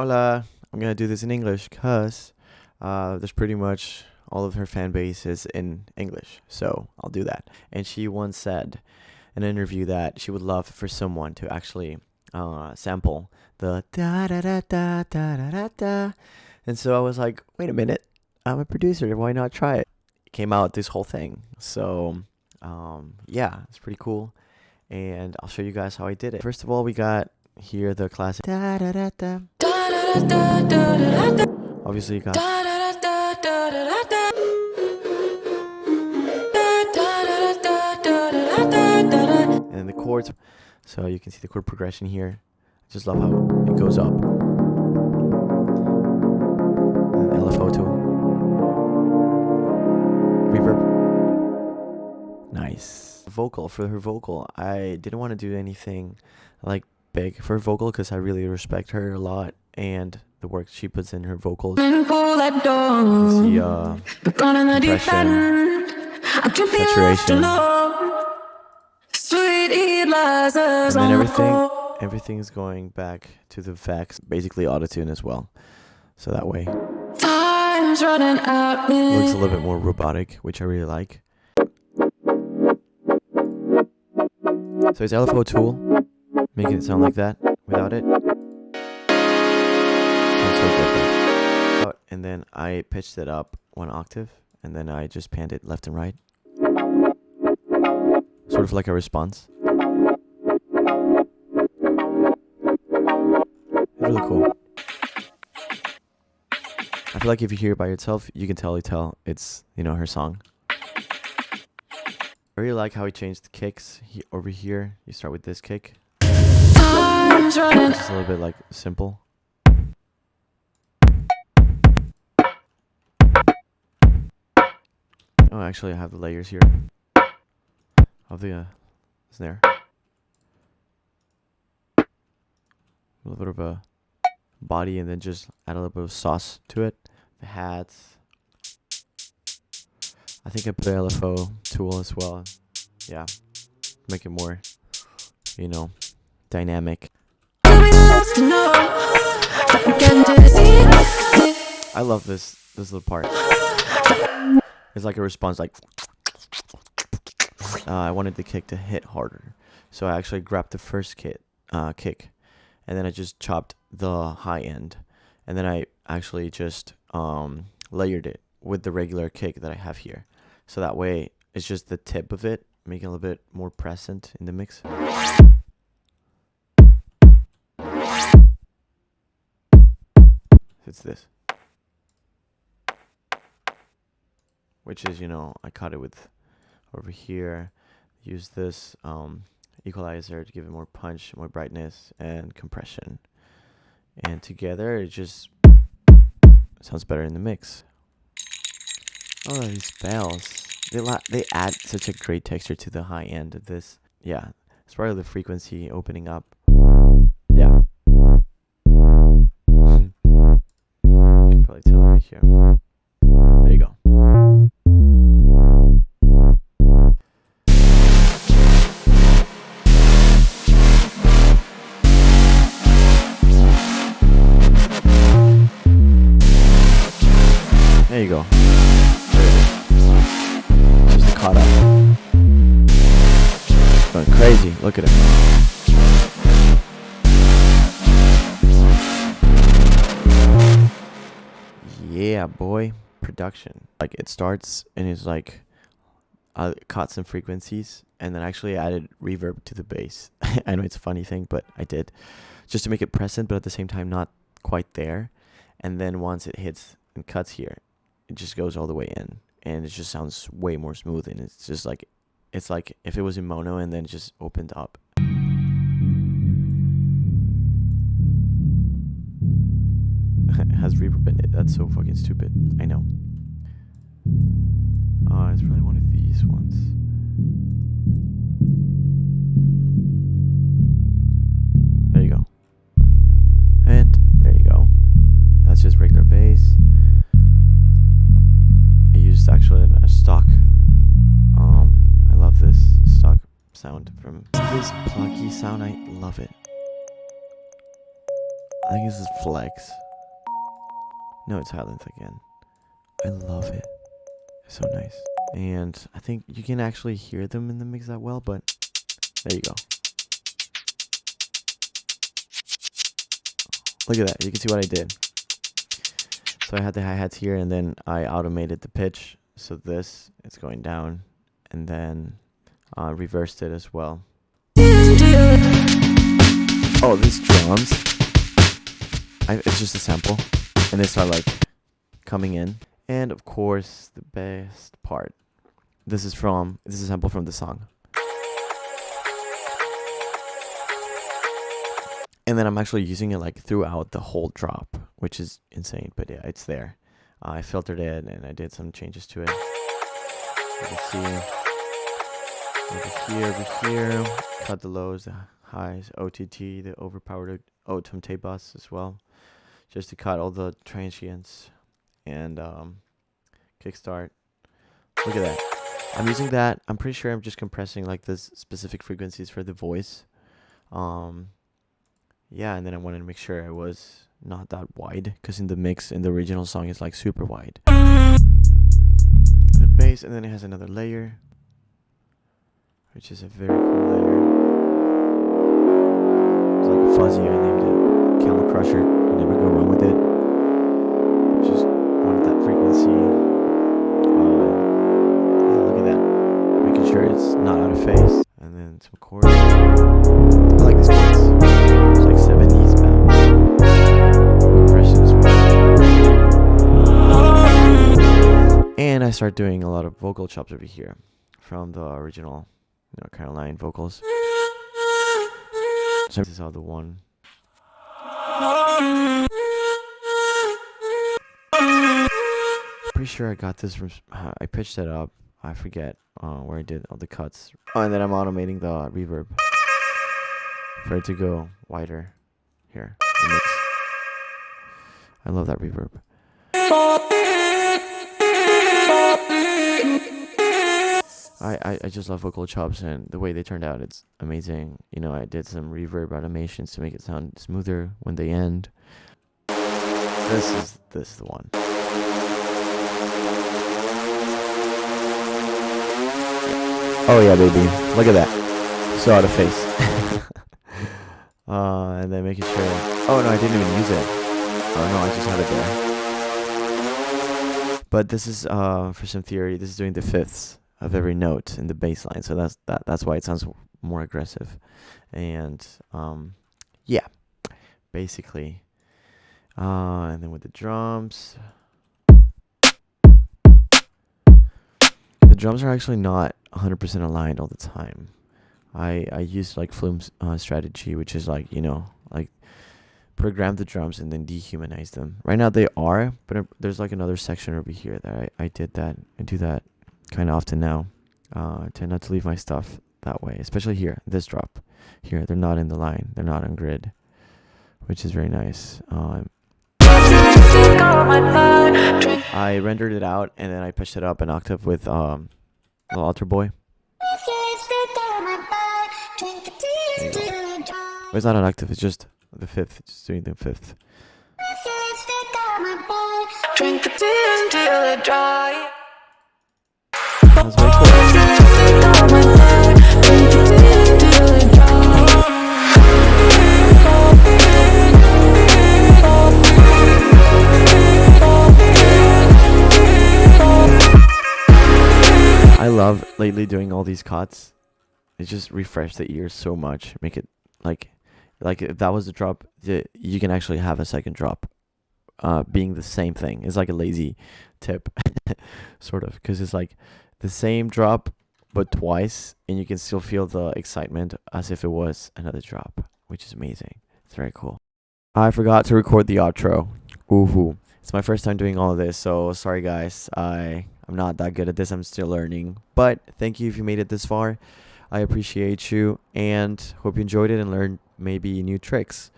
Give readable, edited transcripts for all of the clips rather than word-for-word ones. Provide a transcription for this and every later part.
Hola. I'm gonna do this in English because there's pretty much all of her fan base is in English, so I'll do that. And she once said in an interview that she would love for someone to actually sample the da da da da da da da da. And so I was like, wait a minute, I'm a producer. Why not try it? It came out this whole thing. So yeah, it's pretty cool. And I'll show you guys how I did it. First of all, we got here the classic da da da da. Obviously, you got and then the chords. So you can see the chord progression here. I just love how it goes up. And the LFO tool. Reverb. Nice. Vocal, for her vocal, I didn't want to do anything like big for her vocal because I really respect her a lot and the work she puts in her vocals. You can see compression, saturation, and then everything's going back to the facts, basically autotune as well. So that way it looks a little bit more robotic, which I really like. So it's LFO tool, making it sound like that. Without it, sounds so different. And then I pitched it up 1 octave, and then I just panned it left and right, sort of like a response. It's really cool. I feel like if you hear it by yourself, you can totally tell it's, her song. I really like how he changed the kicks. Over here, you start with this kick. It's just a little bit like simple. Oh, actually, I have the layers here of the snare. A little bit of a body, and then just add a little bit of sauce to it. The hats. I think I put an LFO tool as well. Yeah, make it more, dynamic. I love this little part. It's like a response, like I wanted the kick to hit harder, so I actually grabbed the first kick, and then I just chopped the high end, and then I actually just layered it with the regular kick that I have here. So that way, it's just the tip of it, making it a little bit more present in the mix. It's this. Which is, I cut it with over here. Use this equalizer to give it more punch, more brightness, and compression. And together, it just sounds better in the mix. Oh, these bells. They add such a great texture to the high end of this. Yeah, it's part of the frequency opening up. Yeah. You can probably tell it right here. There you go. There you go. Just caught up. Going crazy. Look at it. Yeah, boy. Production. Like, it starts and it's like I caught some frequencies and then actually added reverb to the bass. I know it's a funny thing, but I did. Just to make it present, but at the same time not quite there. And then once it hits and cuts here, it just goes all the way in, and it just sounds way more smooth, and it's just like, it's like if it was in mono and then just opened up. It has reverb in it. That's so fucking stupid. I know. It's probably one of these ones. There you go. And there you go. That's just regular bass. I used actually a stock. I love this stock sound from this plucky sound. I love it. I think this is flex. No, it's silence again. I love it. It's so nice. And I think you can actually hear them in the mix that well, but there you go. Look at that. You can see what I did. So I had the hi-hats here, and then I automated the pitch. So this is going down, and then reversed it as well. Oh, these drums. It's just a sample, and they start like coming in. And of course, the best part. This is a sample from the song. And then I'm actually using it like throughout the whole drop, which is insane. But yeah, it's there. I filtered it and I did some changes to it. You can see over here, cut the lows, the highs, OTT, the overpowered O-Tom-Tape bus as well, just to cut all the transients and kickstart. Look at that. I'm using that. I'm pretty sure I'm just compressing like this specific frequencies for the voice. Yeah, and then I wanted to make sure it was not that wide, because in the mix, in the original song, it's like super wide. The bass, and then it has another layer, which is a very cool layer. It's like a fuzzy, I named it Camel Crusher. You never go wrong with it. Just wanted that frequency. Yeah, look at that. Making sure it's not out of phase. And then some chords. I like these chords. It's like 70s bound. Compression as well. And I start doing a lot of vocal chops over here from the original, Caroline vocals. So this is all the one. Pretty sure I got this from. I pitched it up. I forget where I did all the cuts. Oh, and then I'm automating the reverb for it to go wider here. The mix. I love that reverb. I just love vocal chops, and the way they turned out, it's amazing. I did some reverb automations to make it sound smoother when they end. This is the one. Oh yeah, baby. Look at that. So out of face. And then making sure. Oh no, I didn't even use it. Oh no, I just had it there. But this is for some theory. This is doing the fifths of every note in the bass line. So that's why it sounds more aggressive. And yeah, basically. And then with the drums. The drums are actually not 100% aligned all the time. I use like Flume's strategy, which is like program the drums and then dehumanize them. Right now they are, but there's like another section over here that I did that. I do that kind of often now. I tend not to leave my stuff that way, especially here, this drop. Here, they're not in the line. They're not on grid, which is very nice. I rendered it out and then I pitched it up an octave with Little Altar Boy. But it's not an octave, it's just the fifth. It's just doing the fifth. That's very cool. I love lately doing all these cuts. It just refreshes the ears so much. Make it like if that was the drop, you can actually have a second drop being the same thing. It's like a lazy tip, sort of, because it's like the same drop but twice, and you can still feel the excitement as if it was another drop, which is amazing. It's very cool. I forgot to record the outro. Ooh, it's my first time doing all of this, so sorry guys. I'm not that good at this. I'm still learning, but thank you if you made it this far. I appreciate you and hope you enjoyed it and learned maybe new tricks.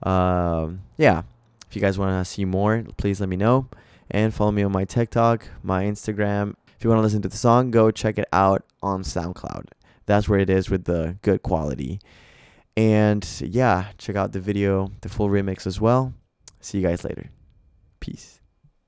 Yeah, if you guys want to see more, please let me know and follow me on my TikTok, my Instagram. If you want to listen to the song, go check it out on SoundCloud. That's where it is with the good quality. And yeah, check out the video, the full remix as well. See you guys later. Peace.